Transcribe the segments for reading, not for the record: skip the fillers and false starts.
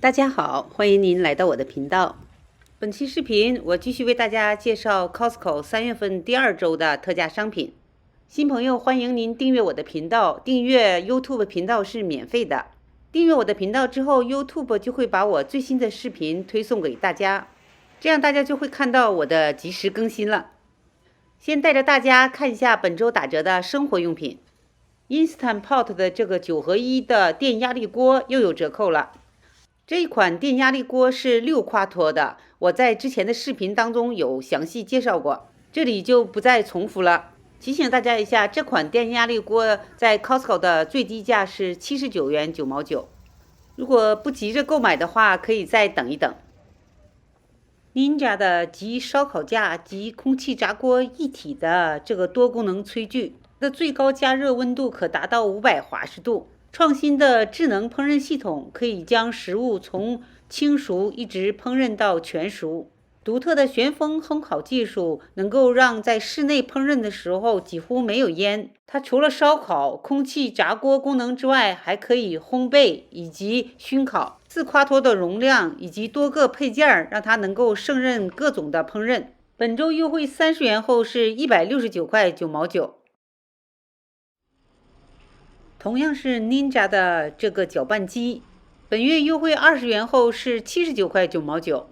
大家好，欢迎您来到我的频道。本期视频我继续为大家介绍 Costco 3月份第2周的特价商品。新朋友欢迎您订阅我的频道，订阅 YouTube 频道是免费的。订阅我的频道之后 ，YouTube 就会把我最新的视频推送给大家，这样大家就会看到我的及时更新了。先带着大家看一下本周打折的生活用品。Instant Pot 的这个9合1的电压力锅又有折扣了。这一款电压力锅是6夸脱的，我在之前的视频当中有详细介绍过，这里就不再重复了。提醒大家一下，这款电压力锅在 Costco 的最低价是79元9毛9，如果不急着购买的话，可以再等一等。Ninja 的集烧烤架及空气炸锅一体的这个多功能炊具的最高加热温度可达到500华氏度。创新的智能烹饪系统可以将食物从轻熟一直烹饪到全熟。独特的旋风烘烤技术能够让在室内烹饪的时候几乎没有烟。它除了烧烤、空气炸锅功能之外，还可以烘焙以及熏烤。4夸脱的容量以及多个配件让它能够胜任各种的烹饪。本周优惠30元后是169块9毛9。同样是 Ninja 的这个搅拌机，本月优惠20元后是79块9毛9。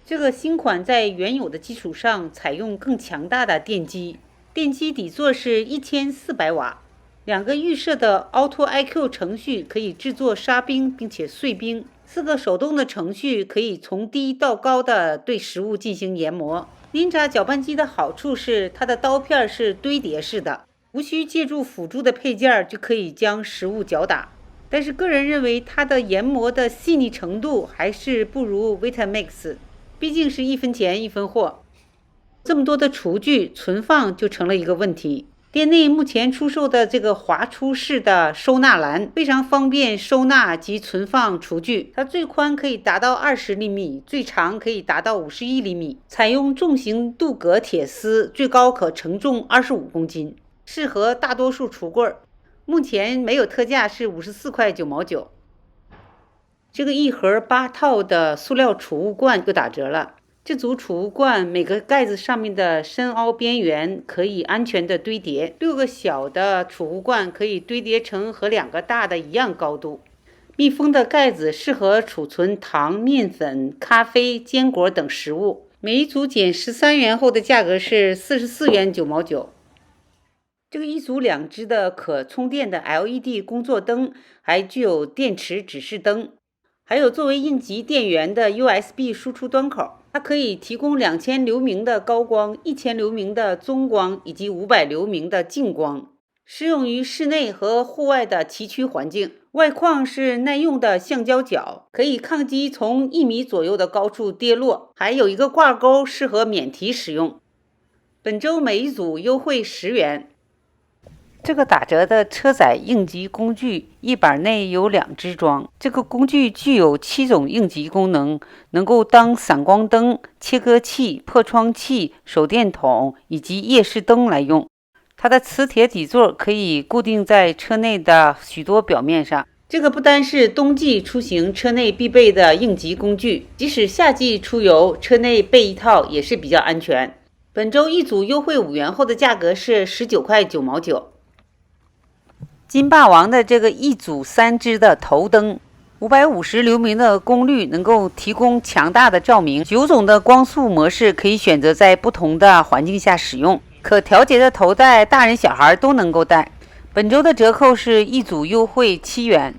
这个新款在原有的基础上采用更强大的电机，电机底座是1400瓦，2个预设的 Auto IQ 程序可以制作沙冰并且碎冰，4个手动的程序可以从低到高的对食物进行研磨。Ninja 搅拌机的好处是它的刀片是堆叠式的，无需借助辅助的配件就可以将食物搅打，但是个人认为它的研磨的细腻程度还是不如 Vitamix， 毕竟是1分钱1分货。这么多的厨具存放就成了一个问题。店内目前出售的这个滑出式的收纳篮非常方便收纳及存放厨具，它最宽可以达到20厘米，最长可以达到51厘米，采用重型镀铬铁丝，最高可承重25公斤。适合大多数橱柜，目前没有特价，是54块9毛9。这个一盒8套的塑料储物罐又打折了。这组储物罐每个盖子上面的深凹边缘可以安全的堆叠，6个小的储物罐可以堆叠成和2个大的一样高度。密封的盖子适合储存糖、面粉、咖啡、坚果等食物。每一组减13元后的价格是44元9毛9。这个一组2只的可充电的 LED 工作灯，还具有电池指示灯，还有作为应急电源的 USB 输出端口。它可以提供2000流明的高光、1000流明的中光以及500流明的近光，适用于室内和户外的崎岖环境。外框是耐用的橡胶角，可以抗击从1米左右的高处跌落，还有一个挂钩，适合免提使用。本周每一组优惠10元。这个打折的车载应急工具一板内有2只装，这个工具具有7种应急功能，能够当闪光灯、切割器、破窗器、手电筒以及夜视灯来用。它的磁铁底座可以固定在车内的许多表面上。这个不单是冬季出行车内必备的应急工具，即使夏季出游，车内备一套也是比较安全。本周一组优惠5元后的价格是19块9毛9。金霸王的这个一组3只的头灯，550流明的功率能够提供强大的照明，9种的光速模式可以选择在不同的环境下使用，可调节的头戴大人小孩都能够戴。本周的折扣是一组优惠7元。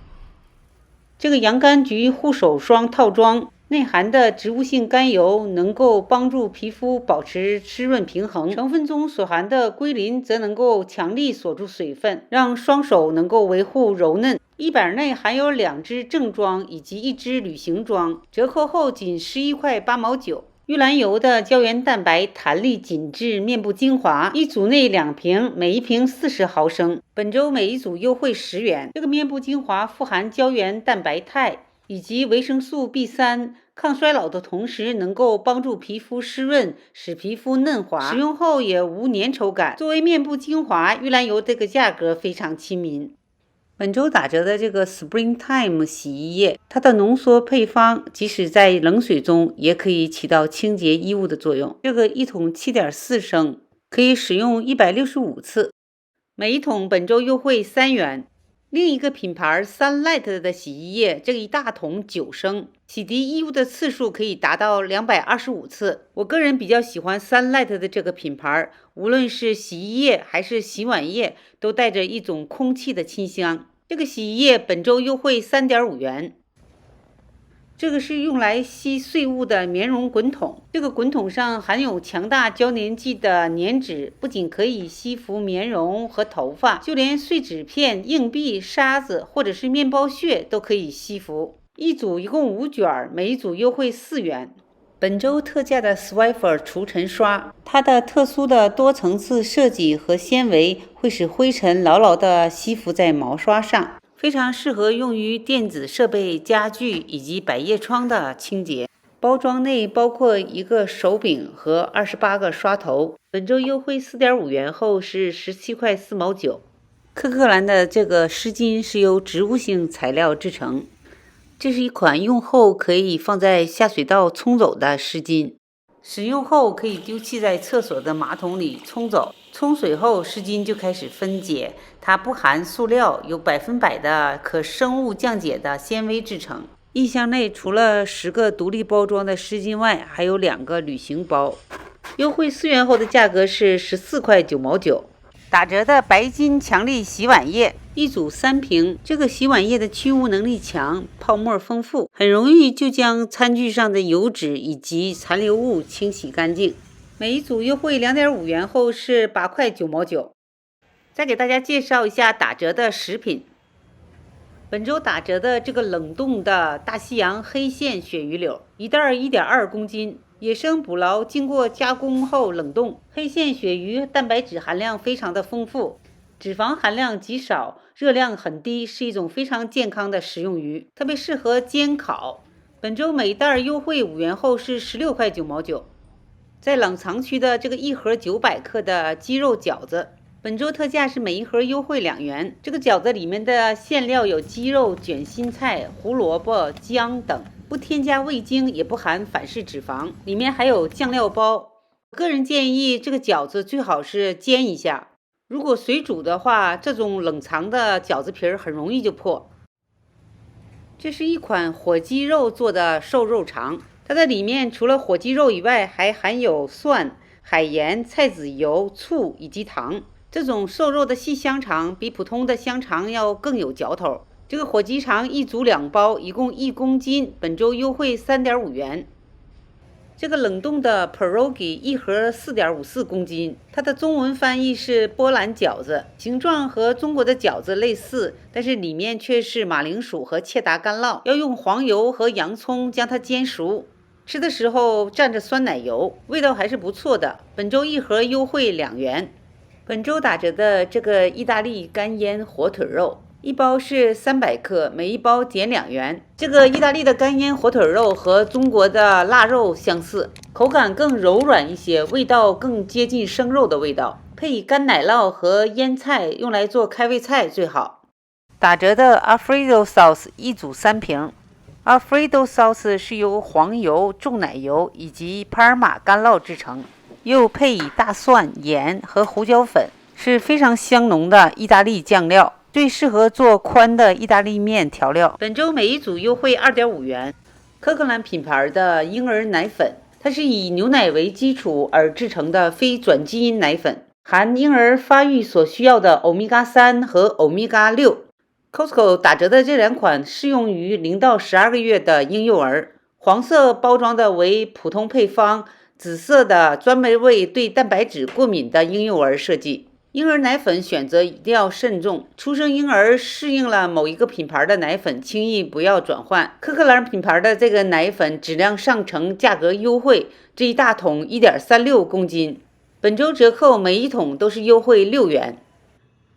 这个洋甘菊护手霜套装内含的植物性甘油能够帮助皮肤保持湿润平衡，成分中所含的硅磷则能够强力锁住水分，让双手能够维护柔嫩。一板内含有2只正装以及1只旅行装，折扣后仅11块8毛9。玉兰油的胶原蛋白弹力紧致面部精华，一组内2瓶，每一瓶40毫升，本周每一组优惠10元。这个面部精华富含胶原蛋白肽以及维生素 B3， 抗衰老的同时能够帮助皮肤湿润，使皮肤嫩滑，使用后也无粘稠感。作为面部精华，玉兰油这个价格非常亲民。本周打折的这个 Springtime 洗衣液，它的浓缩配方即使在冷水中也可以起到清洁衣物的作用。这个一桶7.4升，可以使用165次，每一桶本周优惠3元。另一个品牌 Sunlight 的洗衣液，这个一大桶9升，洗涤衣物的次数可以达到225次。我个人比较喜欢 Sunlight 的这个品牌，无论是洗衣液还是洗碗液，都带着一种空气的清香。这个洗衣液本周优惠3.5元。这个是用来吸碎物的棉绒滚筒，这个滚筒上含有强大胶粘剂的粘纸，不仅可以吸附棉绒和头发，就连碎纸片、硬币、沙子或者是面包屑都可以吸附。一组一共5卷，每一组优惠4元。本周特价的 Swiffer 除尘刷，它的特殊的多层次设计和纤维会使灰尘牢牢地吸附在毛刷上，非常适合用于电子设备、家具以及百叶窗的清洁。包装内包括一个手柄和28个刷头，本周优惠4.5元后是17块4毛9。科克兰的这个湿巾是由植物性材料制成，这是一款用后可以放在下水道冲走的湿巾，使用后可以丢弃在厕所的马桶里冲走，冲水后湿巾就开始分解。它不含塑料，有100%的可生物降解的纤维制成。一箱内除了10个独立包装的湿巾外，还有2个旅行包。优惠4元后的价格是14块9毛9。打折的白金强力洗碗液，一组3瓶。这个洗碗液的去污能力强，泡沫丰富，很容易就将餐具上的油脂以及残留物清洗干净。每一组优惠2.5元后是8块9毛9。再给大家介绍一下打折的食品。本周打折的这个冷冻的大西洋黑线鳕鱼柳，一袋1.2公斤。野生捕捞，经过加工后冷冻。黑线鳕鱼蛋白质含量非常的丰富，脂肪含量极少，热量很低，是一种非常健康的食用鱼，特别适合煎烤。本周每袋优惠5元后是16块9毛9。在冷藏区的这个一盒900克的鸡肉饺子，本周特价是每一盒优惠2元。这个饺子里面的馅料有鸡肉、卷心菜、胡萝卜、姜等，不添加味精，也不含反式脂肪，里面还有酱料包。个人建议这个饺子最好是煎一下，如果水煮的话，这种冷藏的饺子皮很容易就破。这是一款火鸡肉做的瘦肉肠，它的里面除了火鸡肉以外，还含有蒜、海盐、菜籽油、醋以及糖。这种瘦肉的细香肠比普通的香肠要更有嚼头。这个火鸡肠一组2包，一共1公斤，本周优惠3.5元。这个冷冻的 pierogi 一盒4.54公斤，它的中文翻译是波兰饺子，形状和中国的饺子类似，但是里面却是马铃薯和切达干酪，要用黄油和洋葱将它煎熟，吃的时候蘸着酸奶油，味道还是不错的。本周一盒优惠2元。本周打折的这个意大利干腌火腿肉，一包是300克，每一包减2元。这个意大利的干腌火腿肉和中国的腊肉相似，口感更柔软一些，味道更接近生肉的味道，配以干奶酪和腌菜，用来做开胃菜最好。打折的 Alfredo sauce 一组3瓶。Alfredo sauce 是由黄油、重奶油以及帕尔玛干酪制成，又配以大蒜、盐和胡椒粉，是非常香浓的意大利酱料，最适合做宽的意大利面调料。本周每一组优惠2.5元。科克兰品牌的婴儿奶粉，它是以牛奶为基础而制成的非转基因奶粉，含婴儿发育所需要的欧米伽3和欧米伽6。Costco 打折的这2款适用于0到12个月的婴幼儿，黄色包装的为普通配方，紫色的专门为对蛋白质过敏的婴幼儿设计。婴儿奶粉选择一定要慎重，出生婴儿适应了某一个品牌的奶粉，轻易不要转换。科克兰品牌的这个奶粉质量上乘，价格优惠，这一大桶 1.36公斤，本周折扣每一桶都是优惠6元。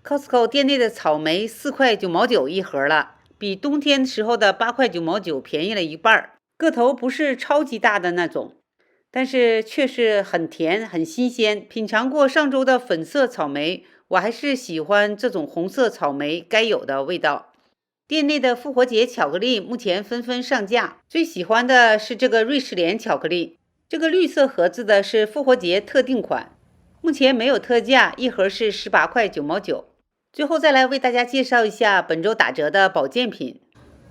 Costco 店内的草莓4块9毛9一盒了，比冬天时候的8块9毛9便宜了一半，个头不是超级大的那种，但是却是很甜很新鲜。品尝过上周的粉色草莓，我还是喜欢这种红色草莓该有的味道。店内的复活节巧克力目前纷纷上架，最喜欢的是这个瑞士莲巧克力，这个绿色盒子的是复活节特定款，目前没有特价，一盒是18块9毛9。最后再来为大家介绍一下本周打折的保健品。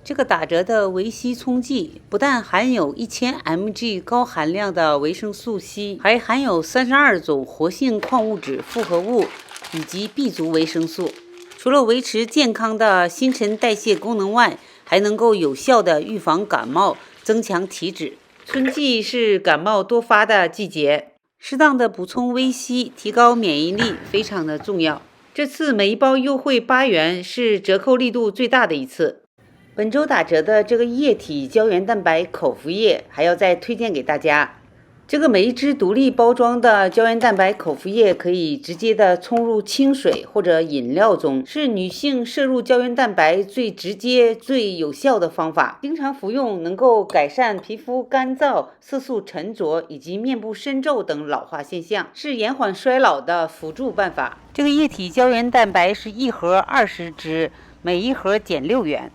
这个打折的维 C 冲剂不但含有1000 mg 高含量的维生素 C， 还含有32种活性矿物质复合物以及 B 族维生素。除了维持健康的新陈代谢功能外，还能够有效的预防感冒，增强体质。春季是感冒多发的季节，适当的补充维 C， 提高免疫力非常的重要。这次每一包优惠8元，是折扣力度最大的一次。本周打折的这个液体胶原蛋白口服液还要再推荐给大家。这个每一支独立包装的胶原蛋白口服液可以直接的冲入清水或者饮料中，是女性摄入胶原蛋白最直接最有效的方法。经常服用能够改善皮肤干燥、色素沉着以及面部深皱等老化现象，是延缓衰老的辅助办法。这个液体胶原蛋白是一盒20支，每一盒减6元。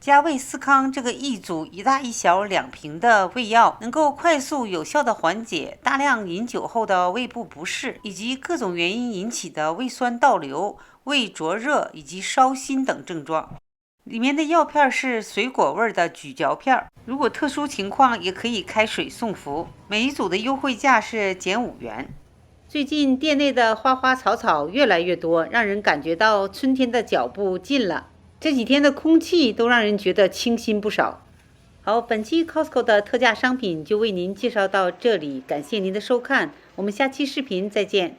加胃思康这个一组1大1小2瓶的胃药，能够快速有效的缓解大量饮酒后的胃部不适，以及各种原因引起的胃酸倒流、胃灼热以及烧心等症状。里面的药片是水果味的咀嚼片，如果特殊情况也可以开水送服。每一组的优惠价是减5元。最近店内的花花草草越来越多，让人感觉到春天的脚步近了。这几天的空气都让人觉得清新不少。好，本期 Costco 的特价商品就为您介绍到这里，感谢您的收看，我们下期视频再见。